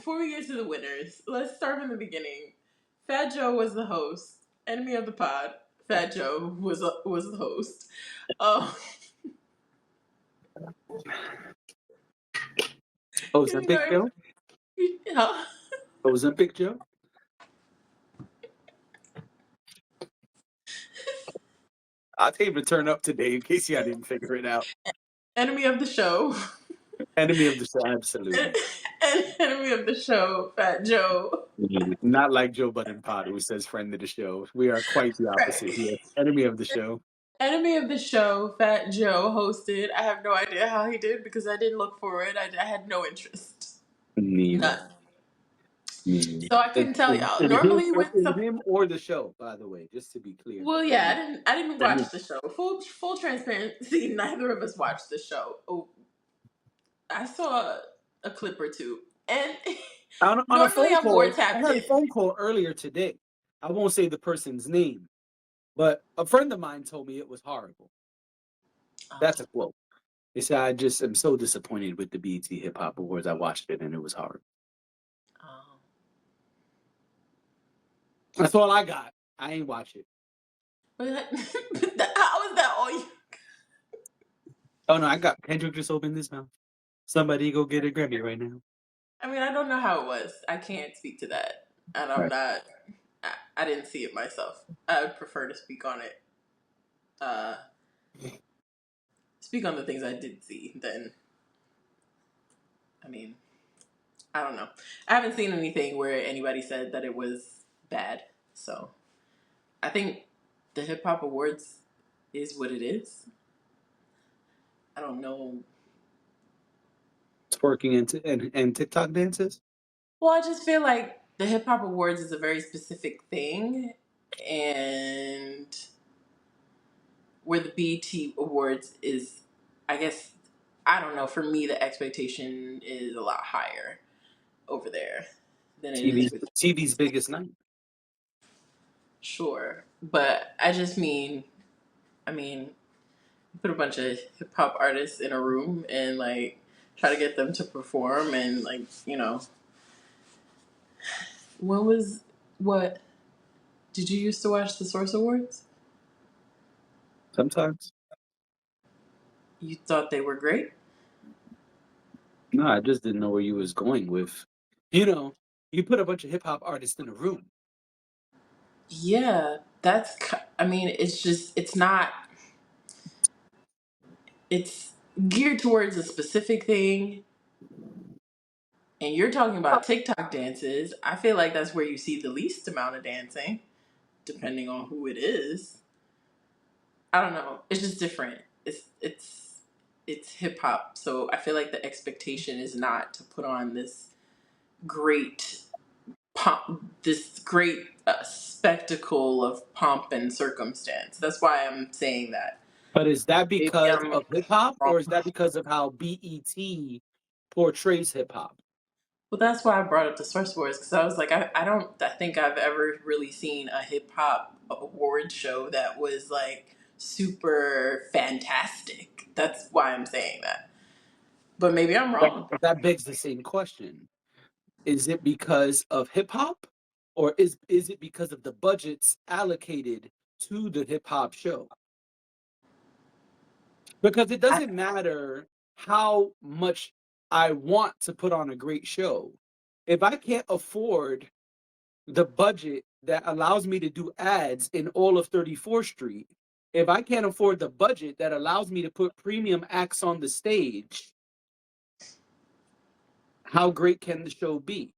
before we get to the winners, let's start from the beginning. Fat Joe was the host. Enemy of the pod. Fat Joe was the host. Oh, you Ozempic know, Joe? yeah. Ozempic Joe? I'll tell him to turn up today in case y'all didn't figure it out. Enemy of the show. Enemy of the show, absolutely. Enemy of the show. Fat Joe. Not like Joe Budden Pod, who says friend of the show. We are quite the opposite Right. here. Enemy of the show. Enemy of the show, Fat Joe hosted. I have no idea how he did because I didn't look for it. I had no interest. Neither. None. So I couldn't tell y'all. In him, Normally with in some him or the show, by the way, just to be clear. well, yeah, I didn't In watch him. the show. Full transparency, neither of us watched the show. Oh, I saw a clip or two. And On a normally phone I'm more call, I tapped had a in. phone call earlier today. I won't say the person's name, but a friend of mine told me it was horrible. That's a quote. They said, I just am so disappointed with the b.e.t. Hip Hop Awards. I watched it and it was horrible. Oh. That's all I got. I ain't watch it. But how is that all you? Oh no, I got Kendrick just opened this mouth. Somebody go get a Grammy right now. I mean, I don't know how it was. I can't speak to that, and I'm Right. not. I didn't see it myself. I would prefer to speak on it. Uh, speak on the things I did see. Then, I mean, I don't know. I haven't seen anything where anybody said that it was bad. So I think the Hip Hop Awards is what it is. I don't know. Twerking and TikTok dances. Well, I just feel like the Hip Hop Awards is a very specific thing, and where the b.e.t. Awards is, I guess, I don't know. For me, the expectation is a lot higher over there than it is with TV's biggest night. sure. But I mean, put a bunch of hip hop artists in a room and like try to get them to perform and like when was what did you used to watch the Source Awards? Sometimes. You thought they were great? No, I just didn't know where you was going with. You put a bunch of hip hop artists in a room. Yeah, I mean, it's not. It's geared towards a specific thing, and you're talking about TikTok dances. I feel like that's where you see the least amount of dancing, depending on who it is. I don't know. It's just different. It's hip hop, so I feel like the expectation is not to put on great this great spectacle of pomp and circumstance. That's why I'm saying that. But is that Maybe because I'm of hip hop wrong. or is that because of how BET portrays hip hop? Well, that's why I brought up the Source Wars because I was like, I don't I think I've ever really seen a hip hop award show that was like super fantastic. That's why I'm saying that. But maybe I'm wrong. That begs the same question. Is it because of hip hop or is it because of the budgets allocated to the hip hop show? Because it I, doesn't matter how much I want to put on a great show. If I can't afford the budget that allows me to do ads in all of 34th Street, if I can't afford the budget that allows me to put premium acts on the stage, how great can the show be?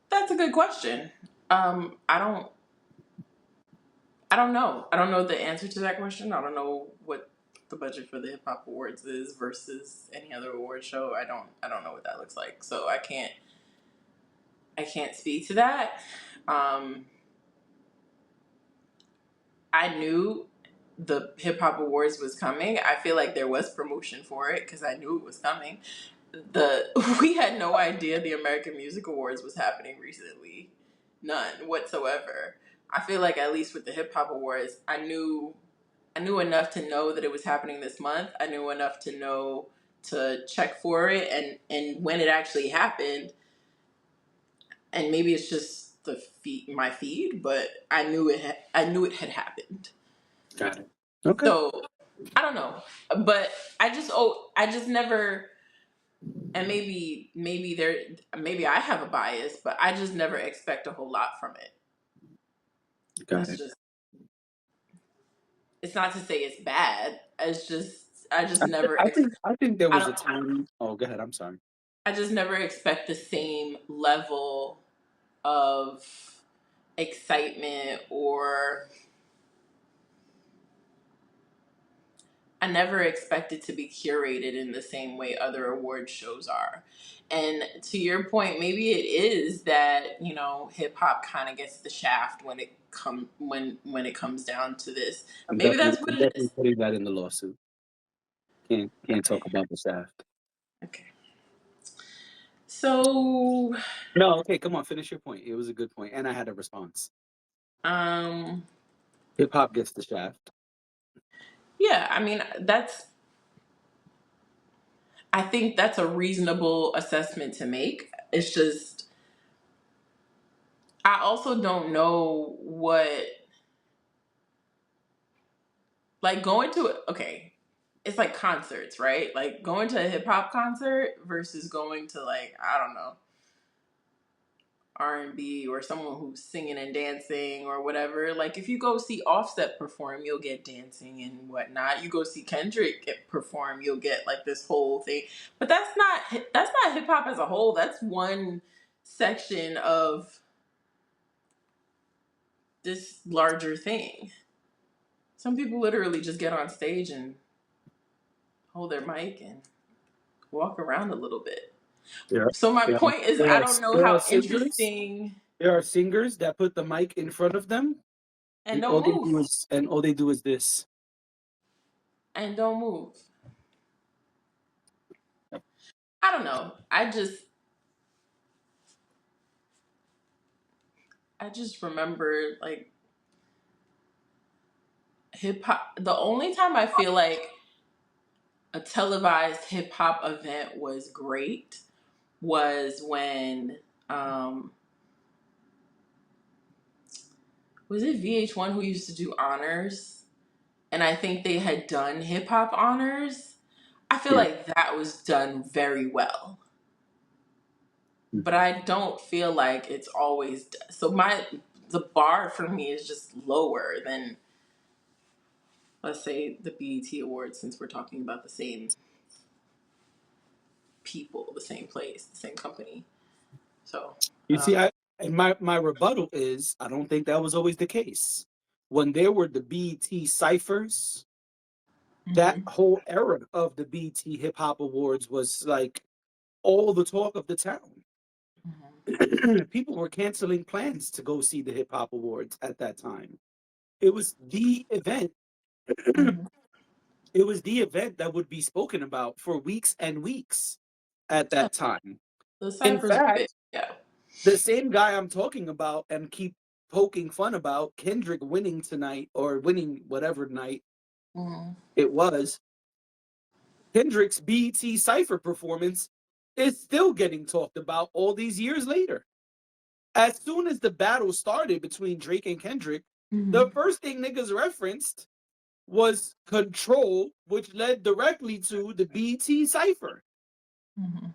that's a good question. I don't know. I don't know the answer to that question. I don't know what the budget for the Hip Hop Awards is versus any other award show. I don't know what that looks like. So I can't speak to that. Um, I knew the Hip Hop Awards was coming. I feel like there was promotion for it because I knew it was coming. We had no idea the American Music Awards was happening recently, none whatsoever. I feel like at least with the Hip Hop Awards, I knew enough to know that it was happening this month. I knew enough to know to check for it, and when it actually happened, and maybe it's just the feed, my feed, but I knew it had happened. Got it. Okay. So I don't know, but I just never, and maybe I have a bias, but I just never expect a whole lot from it. Got That's it. just, it's not to say it's bad. It's just I just never I think there I was don't a time. Oh, go ahead. I'm sorry. I just never expect the same level of excitement, or I never expect it to be curated in the same way other award shows are. And to your point, maybe it is that, hip hop kind of gets the shaft when it comes down to this. Maybe that's what I'm it definitely is. putting that in the lawsuit. Can't Okay. talk about the shaft. Okay. So, No, okay, come on, finish your point. It was a good point, and I had a response. um Hip hop gets the shaft. yeah, I mean, I think that's a reasonable assessment to make. It's just I also don't know what, like, going to okay, it's like concerts, right? Like going to a hip hop concert versus going to, like, I don't know, R&B, or someone who's singing and dancing or whatever. Like if you go see Offset perform, you'll get dancing and whatnot. You go see Kendrick perform, you'll get like this whole thing. But that's not hip hop as a whole. That's one section of this larger thing. Some people literally just get on stage and hold their mic and walk around a little bit. There, So my there, are, point is, I don't know there are how singers. interesting, There are singers that put the mic in front of them, and don't move, and all they do is this. and don't move. I don't know. I just remember, like, hip hop. The only time I feel like a televised hip hop event was great was when, um was it VH1 who used to do honors, and I think they had done hip hop honors. I feel Yeah. like that was done very well, but Mhm. I don't feel like it's always so. The bar for me is just lower than, let's say, the BET Awards, since we're talking about the same people, the same place, the same company. So I You don't see, know. and my rebuttal is I don't think that was always the case. When there were the BET ciphers, that Hmm. whole era of the BET Hip Hop Awards was like all the talk of the town. Hmm. People were canceling plans to go see the Hip Hop Awards at that time. It was the event. Hmm. It was the event that would be spoken about for weeks and weeks at Yeah, that time. the In ciphers were big. fact, Yeah. the same guy I'm talking about and keep poking fun about, Kendrick winning tonight or winning whatever night Hmm. it was, Kendrick's BET Cypher performance is still getting talked about all these years later. As soon as the battle started between Drake and Kendrick, Hmm. the first thing niggas referenced was Control, which led directly to the BT Cypher. Hmm.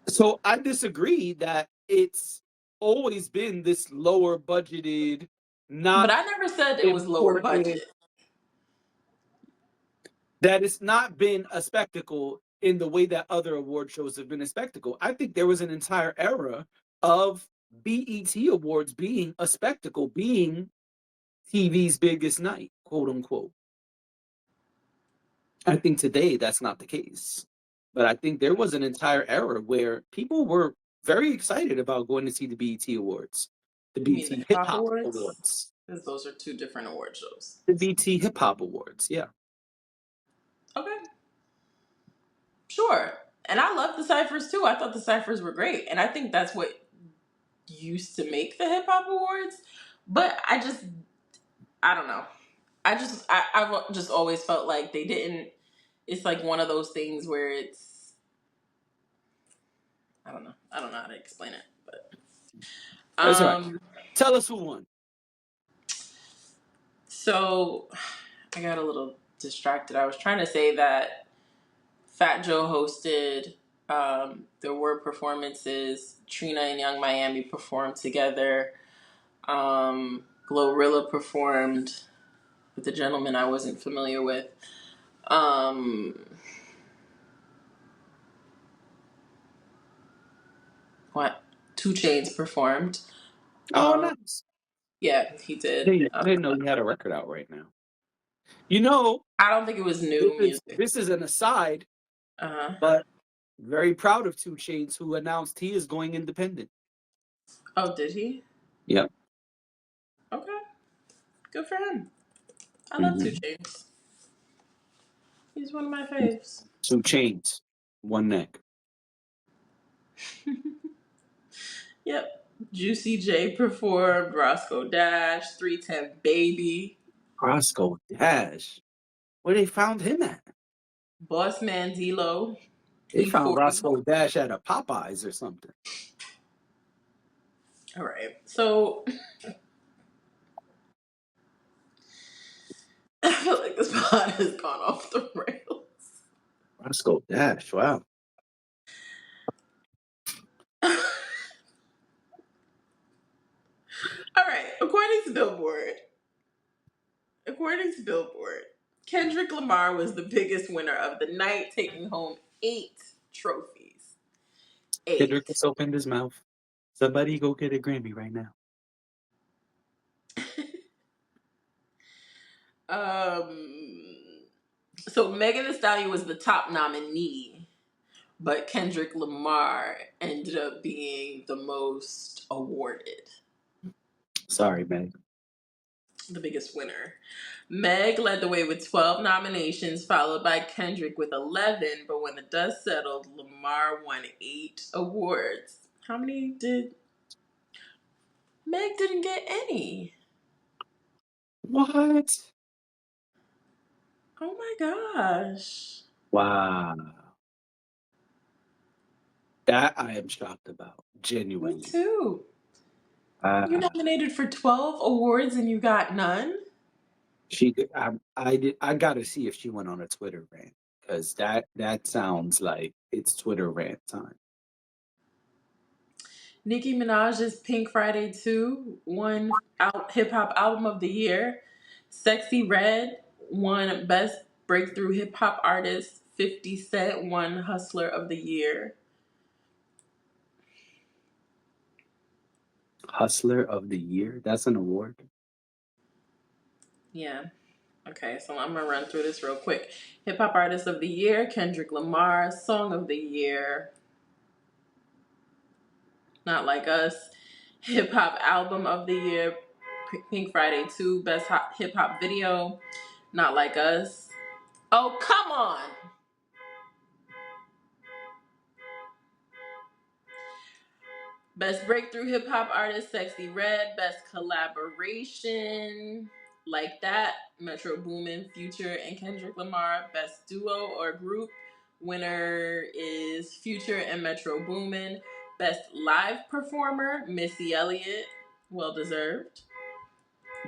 So I disagree that it's always been this lower budgeted, But not I never said it was lower important, budget. that it's not been a spectacle in the way that other award shows have been a spectacle. I think there was an entire era of BET Awards being a spectacle, being TV's biggest night, quote unquote. I think today that's not the case. But I think there was an entire era where people were very excited about going to see the BET Awards, the You mean the BET hip Hip hop Hop awards? Awards, Because those are two different award shows. the BET Hip Hop Awards. Yeah. Okay, sure. And I love the ciphers too. I thought the ciphers were great, and I think that's what used to make the hip hop awards. But I don't know. I've just always felt like they didn't. it's like one of those things where it's, I don't know. I don't know how to explain it, but That's right. um Tell us who won. so I got a little distracted. I was trying to say that Fat Joe hosted. There were performances. Trina and Young Miami performed together. Glorilla performed with a gentleman I wasn't familiar with. Um, what? 2 Chainz performed. Oh, Um, nice. yeah, he did. I didn't know he had a record out right now. You know, I don't think it was this new is music. this is an aside, Uh huh. but very proud of 2 Chainz, who announced he is going independent. Oh, did he? Yep. Okay, good for him. I love Two Mm-hmm. Chainz. He's one of my faves. 2 Chainz, one neck. Yep. Juicy J performed. Roscoe Dash, 310 Baby, Roscoe Dash. Where they found him at? Boss Man D-Lo, They found E40. Roscoe Dash at a Popeyes or something. All right. So I feel like this pod has gone off the rails. Roscoe Dash. Wow. All right. According to Billboard, Kendrick Lamar was the biggest winner of the night, taking home 8 trophies. Kendrick 8. just opened his mouth. Somebody go get a Grammy right now. um. So Megan Thee Stallion was the top nominee, but Kendrick Lamar ended up being the most awarded, Sorry, Meg. the biggest winner. Meg led the way with 12 nominations, followed by Kendrick with 11. But when the dust settled, Lamar won 8 awards. How many did Meg? Didn't get any. What? Oh my gosh. Wow. That I am shocked about. Me Genuinely. too. You Uh, nominated for 12 awards and you got none? I gotta see if she went on a Twitter rant because that sounds like it's Twitter rant time. Nicki Minaj's Pink Friday 2 won Hip Hop Album of the Year. Sexy Red won Best Breakthrough Hip Hop Artist. 50 Cent won Hustler of the Year. Hustler of the Year. That's an award. Yeah. Okay, so I'm going to run through this real quick. Hip Hop Artist of the Year, Kendrick Lamar. Song of the Year, Not Like Us. Hip Hop Album of the Year, Pink Friday 2. Best Hip Hop Video, Not Like Us. Oh, come on. Best Breakthrough Hip Hop Artist, Sexy Red. Best Collaboration, Like That, Metro Boomin, Future, and Kendrick Lamar. Best Duo or Group, winner is Future and Metro Boomin. Best Live Performer, Missy Elliott, well deserved.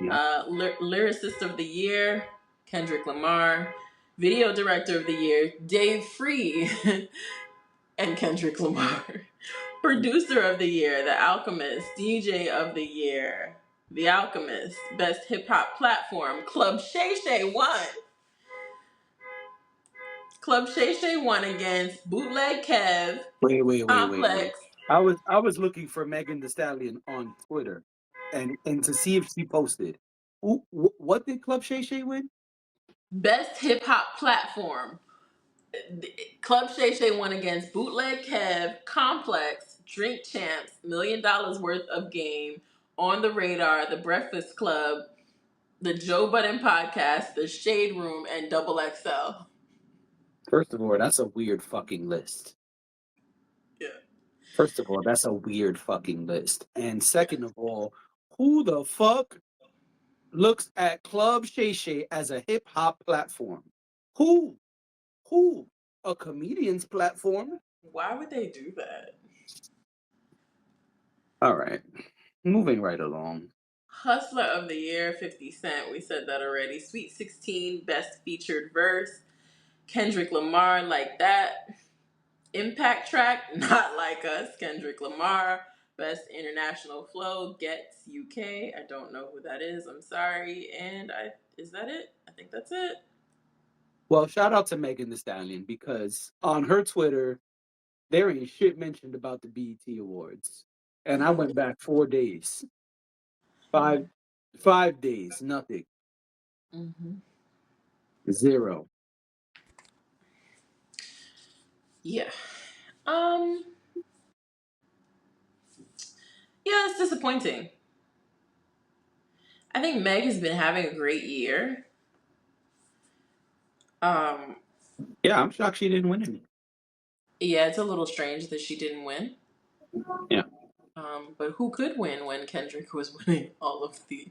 Yeah. Lyricist of the Year, Kendrick Lamar. Video Director of the Year, Dave Free and Kendrick Lamar. Producer of the Year, The Alchemist. DJ of the Year, The Alchemist. Best Hip Hop Platform, Club Shay Shay won. Club Shay Shay won against Bootleg Kev, Wait. Complex. I was looking for Megan Thee Stallion on Twitter, and to see if she posted. What did Club Shay Shay win? Best Hip Hop Platform. Club Shay Shay won against Bootleg Kev, Complex, Drink Champs, $1 million worth of game, On the Radar, The Breakfast Club, The Joe Budden Podcast, The Shade Room, and Double XL. First of all, that's a weird fucking list. Yeah. First of all, that's a weird fucking list. And second of all, who the fuck looks at Club Shay Shay as a hip hop platform? Who? Who? A comedian's platform? Why would they do that? All right. Moving right along. Hustler of the Year, 50 Cent. We said that already. Sweet 16, Best Featured Verse. Kendrick Lamar, Like That. Impact Track, Not Like Us. Kendrick Lamar. Best International Flow, Gets UK. I don't know who that is. I'm sorry. Is that it? I think that's it. Well, shout out to Megan Thee Stallion because on her Twitter, there ain't shit mentioned about the BET Awards. And I went back 4 days. Yeah. 5 days, nothing. Hmm. Zero. Yeah. Um. Yeah, it's disappointing. I think Meg has been having a great year. Um. Yeah, I'm shocked she didn't win any. Yeah, it's a little strange that she didn't win. Yeah. But who could win when Kendrick was winning all of the?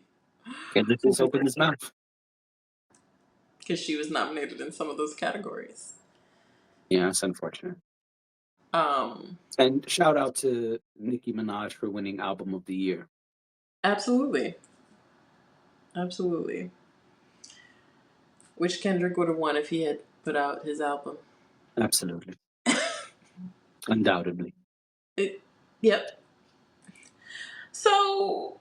Kendrick Who just could opened win? his mouth. Because she was nominated in some of those categories. Yeah, it's unfortunate. Um. And shout out to Nicki Minaj for winning Album of the Year. Absolutely. Absolutely. Which Kendrick would have won if he had put out his album. Absolutely. Undoubtedly. It, yep. So,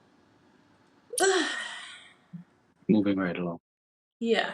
Moving right along. yeah.